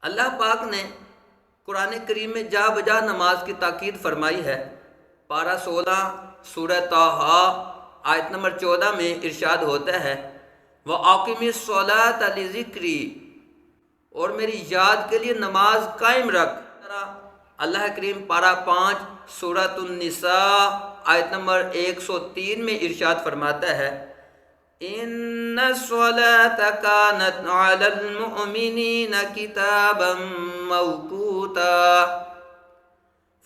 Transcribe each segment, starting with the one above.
اللہ پاک نے قرآن کریم میں جا بجا نماز کی تاکید فرمائی ہے۔ پارہ 16 سورہ طٰہٰ آیت نمبر 14 میں ارشاد ہوتا ہے وَأَقِمِ الصَّلَاةَ لِذِكْرِي، اور میری یاد کے لیے نماز قائم رکھ۔ اللہ کریم پارہ 5 سورۃ النساء آیت نمبر 103 میں ارشاد فرماتا ہے إِنَّ الصَّلَاةَ كَانَتْ عَلَى الْمُؤْمِنِينَ كِتَابًا مَوْقُوتًا،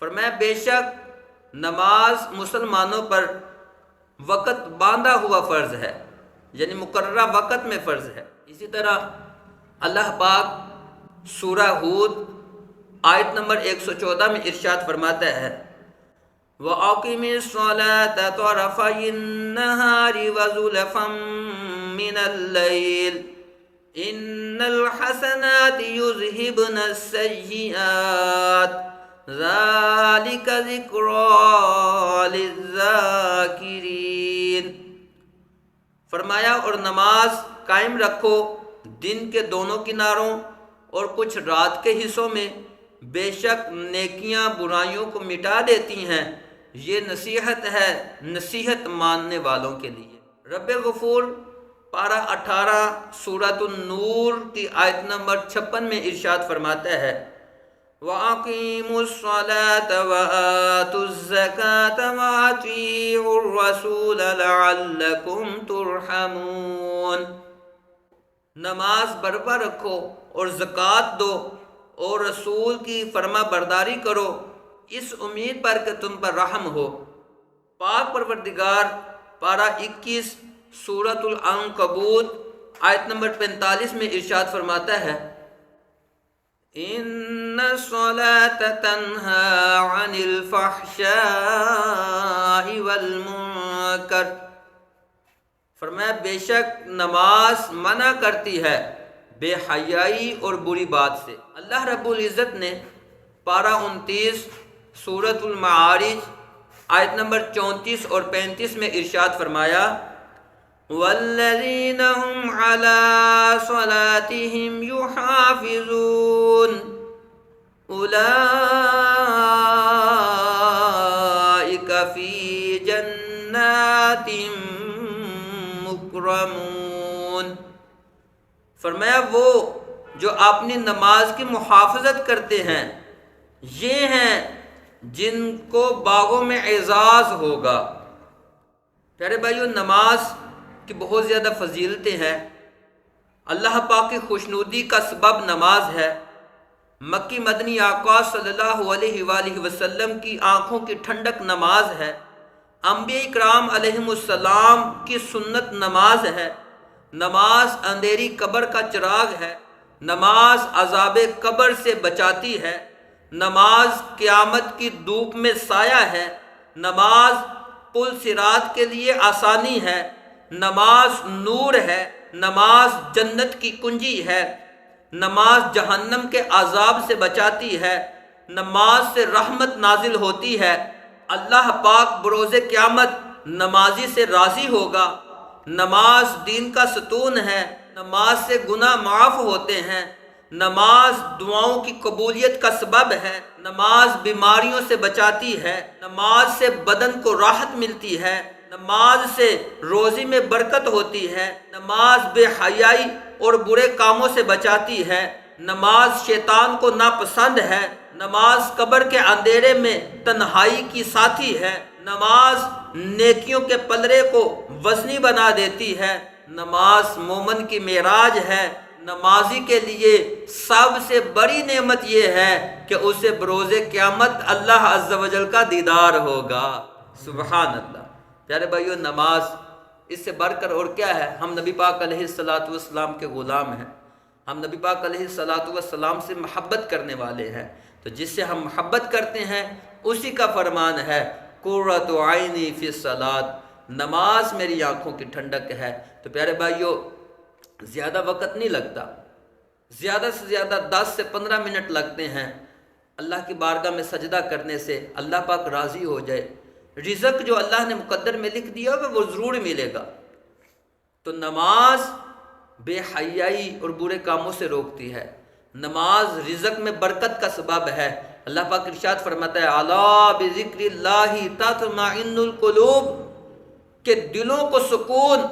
فرمایا بے شک نماز مسلمانوں پر وقت باندھا ہوا فرض ہے، یعنی مقررہ وقت میں فرض ہے۔ اسی طرح اللہ پاک سورہ ہود آیت نمبر 114 میں ارشاد فرماتا ہے وَأَقِمِ الصَّلَاةَ طَرَفَيِ النَّهَارِ وَزُلَفًا مِّنَ اللَّيْلِ إِنَّ الْحَسَنَاتِ يُذْهِبْنَ السَّيِّئَاتِ ذَلِكَ ذِكْرَىٰ لِلذَّاكِرِينَ، فرمایا اور نماز قائم رکھو دن کے دونوں کناروں اور کچھ رات کے حصوں میں، بے شک نیکیاں برائیوں کو مٹا دیتی ہیں، یہ نصیحت ہے نصیحت ماننے والوں کے لیے۔ رب غفور پارہ 18 سورۃ النور کی آیت نمبر 56 میں ارشاد فرماتا ہے وَأَقِیمُوا الصَّلَاةَ وَآتُوا الزَّکَاةَ وَأَطِیعُوا الرَّسُولَ لَعَلَّکُمْ تُرْحَمُونَ، نماز برپا رکھو اور زکوٰۃ دو اور رسول کی فرما برداری کرو اس امید پر کہ تم پر رحم ہو۔ پاک پروردگار پارہ 21 سورۃ العنکبوت آیت نمبر 45 میں ارشاد فرماتا ہے إِنَّ الصَّلَاةَ تَنْہَىٰ عَنِ الْفَحْشَاءِ وَالْمُنکَرِ، فرمایا بے شک نماز منع کرتی ہے بے حیائی اور بری بات سے۔ اللہ رب العزت نے پارہ 29 سورۃ المعارج آیت نمبر 34 اور 35 میں ارشاد فرمایا وَالَّذِينَ هُمْ عَلَىٰ صَلَاتِهِمْ يُحَافِظُونَ أُولَٰئِكَ فِي جَنَّاتٍ مُّكْرَمُونَ، فرمایا وہ جو اپنی نماز کی محافظت کرتے ہیں یہ ہیں جن کو باغوں میں اعزاز ہوگا۔ پیارے بھائیو، نماز کی بہت زیادہ فضیلتیں ہیں۔ اللہ پاک کی خوشنودی کا سبب نماز ہے۔ مکی مدنی آقا صلی اللہ علیہ وآلہ وسلم کی آنکھوں کی ٹھنڈک نماز ہے۔ انبیاء اکرام علیہم السلام کی سنت نماز ہے۔ نماز اندھیری قبر کا چراغ ہے۔ نماز عذاب قبر سے بچاتی ہے۔ نماز قیامت کی دھوپ میں سایہ ہے۔ نماز پل صراط کے لیے آسانی ہے۔ نماز نور ہے۔ نماز جنت کی کنجی ہے۔ نماز جہنم کے عذاب سے بچاتی ہے۔ نماز سے رحمت نازل ہوتی ہے۔ اللہ پاک بروز قیامت نمازی سے راضی ہوگا۔ نماز دین کا ستون ہے۔ نماز سے گناہ معاف ہوتے ہیں۔ نماز دعاؤں کی قبولیت کا سبب ہے۔ نماز بیماریوں سے بچاتی ہے۔ نماز سے بدن کو راحت ملتی ہے۔ نماز سے روزی میں برکت ہوتی ہے۔ نماز بے حیائی اور برے کاموں سے بچاتی ہے۔ نماز شیطان کو ناپسند ہے۔ نماز قبر کے اندھیرے میں تنہائی کی ساتھی ہے۔ نماز نیکیوں کے پلڑے کو وزنی بنا دیتی ہے۔ نماز مومن کی معراج ہے۔ نمازی کے لیے سب سے بڑی نعمت یہ ہے کہ اسے بروز قیامت اللہ عز و جل کا دیدار ہوگا۔ سبحان اللہ۔ پیارے بھائیو، نماز اس سے بڑھ کر اور کیا ہے؟ ہم نبی پاک علیہ الصلاۃ والسلام کے غلام ہیں۔ ہم نبی پاک علیہ الصلاۃ والسلام سے محبت کرنے والے ہیں، تو جس سے ہم محبت کرتے ہیں اسی کا فرمان ہے قرۃ عینی فی الصلاۃ، نماز میری آنکھوں کی ٹھنڈک ہے۔ تو پیارے بھائیو، زیادہ وقت نہیں لگتا، زیادہ سے زیادہ 10 سے 15 منٹ لگتے ہیں اللہ کی بارگاہ میں سجدہ کرنے سے اللہ پاک راضی ہو جائے۔ رزق جو اللہ نے مقدر میں لکھ دیا ہوگا وہ ضرور ملے گا۔ تو نماز بے حیائی اور برے کاموں سے روکتی ہے۔ نماز رزق میں برکت کا سبب ہے۔ اللہ پاک ارشاد فرماتا ہے الا بذکر اللہ تطمئن القلوب، کہ دلوں کو سکون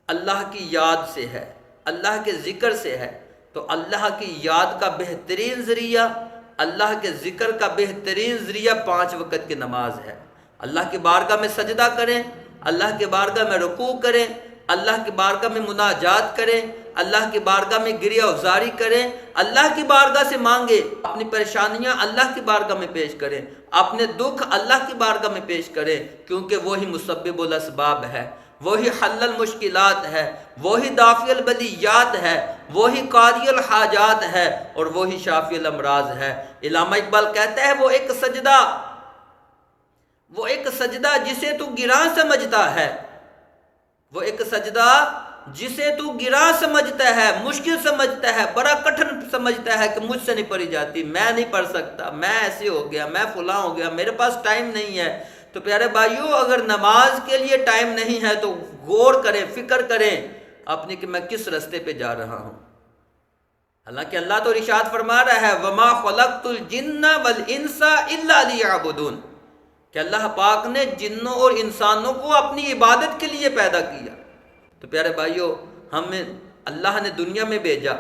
اللہ کی یاد سے ہے، اللہ کے ذکر سے ہے۔ تو اللہ کی یاد کا بہترین ذریعہ، اللہ کے ذکر کا بہترین ذریعہ 5 وقت کی نماز ہے۔ اللہ کی بارگاہ میں سجدہ کریں، اللہ کی بارگاہ میں رکوع کریں، اللہ کی بارگاہ میں مناجات کریں، اللہ کی بارگاہ میں گریہ ازاری کریں، اللہ کی بارگاہ سے مانگیں، اپنی پریشانیاں اللہ کی بارگاہ میں پیش کریں، اپنے دکھ اللہ کی بارگاہ میں پیش کریں، کیونکہ وہی مسبب الاسباب ہے، وہی حل المشکلات ہے، وہی دافع البلیات ہے، وہی قاضی الحاجات ہے، اور وہی شافی الامراض ہے۔ علامہ اقبال کہتا ہے وہ ایک سجدہ جسے تو گراں سمجھتا ہے، وہ ایک سجدہ جسے تو گراں سمجھتا ہے، مشکل سمجھتا ہے، بڑا کٹھن سمجھتا ہے کہ مجھ سے نہیں پڑھی جاتی، میں نہیں پڑھ سکتا، میں ایسے ہو گیا، میں فلاں ہو گیا، میرے پاس ٹائم نہیں ہے۔ تو پیارے بھائیو، اگر نماز کے لیے ٹائم نہیں ہے تو غور کریں، فکر کریں اپنی کہ میں کس رستے پہ جا رہا ہوں۔ حالانکہ اللہ تو ارشاد فرما رہا ہے وَمَا خَلَقْتُ الْجِنَّ وَالْإِنسَ إِلَّا لِيَعْبُدُونَ، کہ اللہ پاک نے جنوں اور انسانوں کو اپنی عبادت کے لیے پیدا کیا۔ تو پیارے بھائیو، ہمیں اللہ نے دنیا میں بھیجا،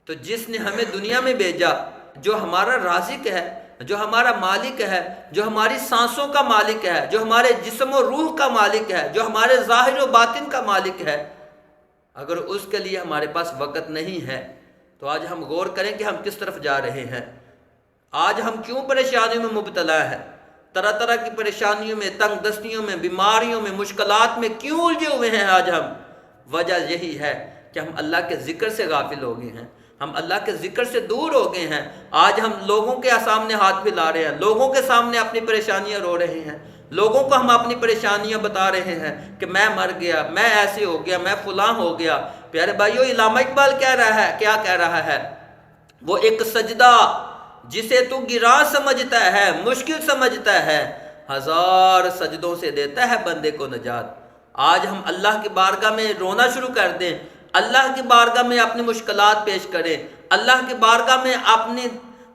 تو جس نے ہمیں دنیا میں بھیجا، جو ہمارا رازق ہے، جو ہمارا مالک ہے، جو ہماری سانسوں کا مالک ہے، جو ہمارے جسم و روح کا مالک ہے، جو ہمارے ظاہر و باطن کا مالک ہے، اگر اس کے لیے ہمارے پاس وقت نہیں ہے تو آج ہم غور کریں کہ ہم کس طرف جا رہے ہیں۔ آج ہم کیوں پریشانیوں میں مبتلا ہیں، طرح طرح کی پریشانیوں میں، تنگ دستیوں میں، بیماریوں میں، مشکلات میں کیوں الجھے ہوئے ہیں آج ہم؟ وجہ یہی ہے کہ ہم اللہ کے ذکر سے غافل ہو گئے ہیں، ہم اللہ کے ذکر سے دور ہو گئے ہیں۔ آج ہم لوگوں کے سامنے ہاتھ پھیلا رہے ہیں، لوگوں کے سامنے اپنی پریشانیاں رو رہے ہیں، لوگوں کو ہم اپنی پریشانیاں بتا رہے ہیں کہ میں مر گیا، میں ایسے ہو گیا، میں فلاں ہو گیا۔ پیارے بھائیو، علامہ اقبال کیا کہہ رہا ہے؟ وہ ایک سجدہ جسے تو گراں سمجھتا ہے، مشکل سمجھتا ہے، 1000 سجدوں سے دیتا ہے بندے کو نجات۔ آج ہم اللہ کی بارگاہ میں رونا شروع کر دیں، اللہ کی بارگاہ میں اپنی مشکلات پیش کریں، اللہ کی بارگاہ میں اپنی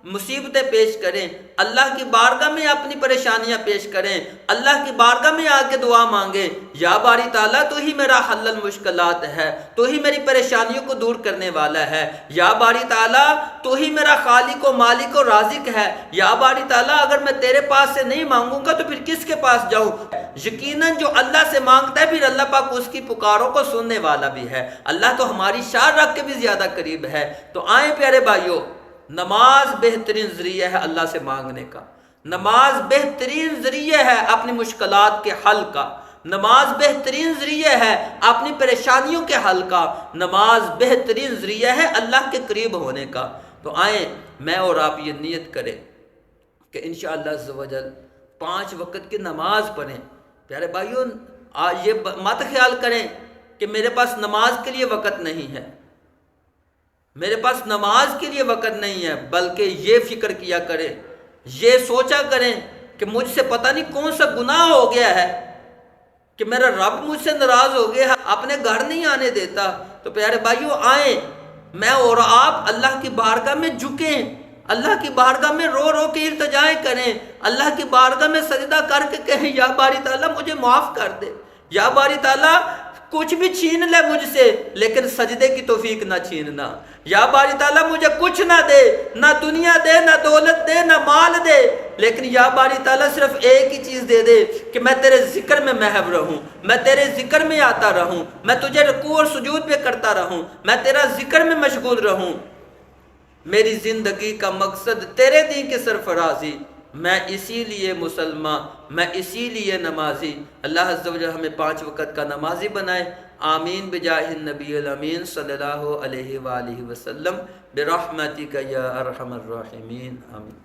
مصیبتیں پیش کریں، اللہ کی بارگاہ میں اپنی پریشانیاں پیش کریں، اللہ کی بارگاہ میں آ کے دعا مانگیں، یا باری تعالیٰ تو ہی میرا حل المشکلات ہے، تو ہی میری پریشانیوں کو دور کرنے والا ہے، یا باری تعالیٰ تو ہی میرا خالق و مالک و رازق ہے، یا باری تعالیٰ اگر میں تیرے پاس سے نہیں مانگوں گا تو پھر کس کے پاس جاؤں؟ یقیناً جو اللہ سے مانگتا ہے پھر اللہ پاک اس کی پکاروں کو سننے والا بھی ہے، اللہ تو ہماری شان رکھ کے بھی زیادہ قریب ہے۔ تو آئیں پیارے بھائیو، نماز بہترین ذریعہ ہے اللہ سے مانگنے کا، نماز بہترین ذریعہ ہے اپنی مشکلات کے حل کا، نماز بہترین ذریعہ ہے اپنی پریشانیوں کے حل کا، نماز بہترین ذریعہ ہے اللہ کے قریب ہونے کا۔ تو آئیں میں اور آپ یہ نیت کریں کہ انشاءاللہ عز و جل 5 وقت کی نماز پڑھیں۔ پیارے بھائیوں، یہ مت خیال کریں کہ میرے پاس نماز کے لیے وقت نہیں ہے، میرے پاس نماز کے لیے وقت نہیں ہے، بلکہ یہ فکر کیا کریں، یہ سوچا کریں کہ مجھ سے پتہ نہیں کون سا گناہ ہو گیا ہے کہ میرا رب مجھ سے ناراض ہو گیا ہے، اپنے گھر نہیں آنے دیتا۔ تو پیارے بھائیوں، آئیں میں اور آپ اللہ کی بارگاہ میں جھکیں، اللہ کی بارگاہ میں رو رو کے التجائیں کریں، اللہ کی بارگاہ میں سجدہ کر کے کہیں یا باری تعالیٰ مجھے معاف کر دے، یا باری تعالیٰ کچھ بھی چھین لے مجھ سے لیکن سجدے کی توفیق نہ چھیننا، یا باری تعالیٰ مجھے کچھ نہ دے، نہ دنیا دے، نہ دولت دے، نہ مال دے، لیکن یا باری تعالیٰ صرف ایک ہی چیز دے دے کہ میں تیرے ذکر میں محو رہوں، میں تیرے ذکر میں آتا رہوں، میں تجھے رکوع اور سجود پہ کرتا رہوں، میں تیرا ذکر میں مشغول رہوں۔ میری زندگی کا مقصد تیرے دین کی سرفرازی، میں اسی لیے مسلمان، میں اسی لیے نمازی۔ اللہ عز و جل ہمیں 5 وقت کا نمازی بنائے، آمین بجاہ النبی الامین صلی اللہ علیہ وآلہ وسلم برحمتک یا ارحم الراحمین، آمین۔